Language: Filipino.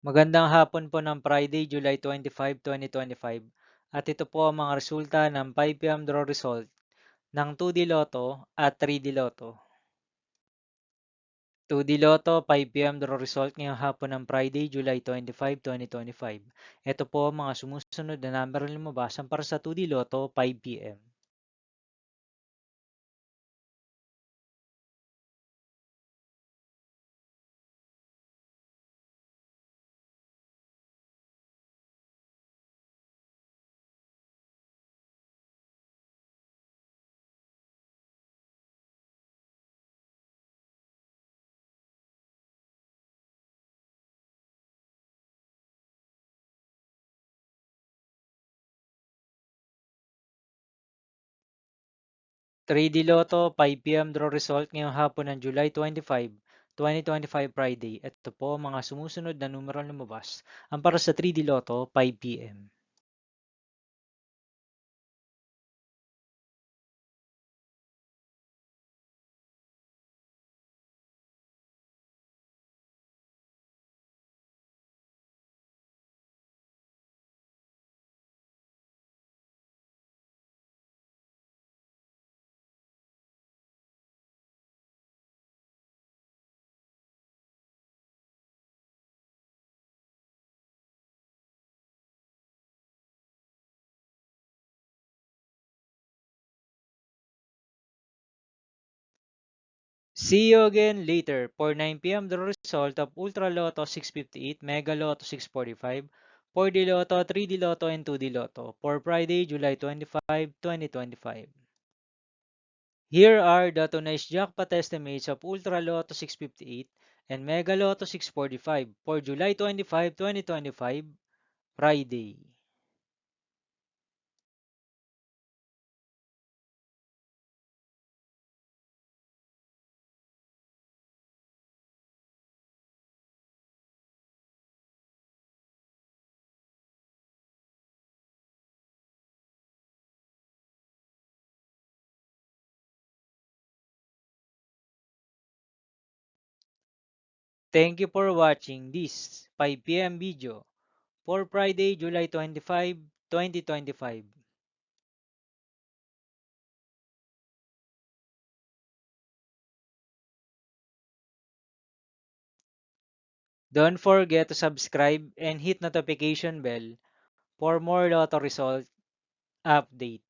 Magandang hapon po ng Friday, July 25, 2025. At ito po ang mga resulta ng 5 PM draw result ng 2D Lotto at 3D Lotto. 2D Lotto 5 PM draw result ngayong hapon ng Friday, July 25, 2025. Ito po ang mga sumusunod na number na lumabas para sa 2D Lotto 5 PM. 3D Lotto 5 PM draw result ngayong hapon ng July 25, 2025 Friday. Ito po ang mga sumusunod na numero na lumabas para sa 3D Lotto 5 PM. See you again later for 9 PM the result of Ultra Lotto 658, Mega Lotto 645, 4D Lotto, 3D Lotto, and 2D Lotto for Friday, July 25, 2025. Here are the tonight's jackpot estimates of Ultra Lotto 658 and Mega Lotto 645 for July 25, 2025, Friday. Thank you for watching this 5 PM video for Friday, July 25, 2025. Don't forget to subscribe and hit notification bell for more Lotto result update.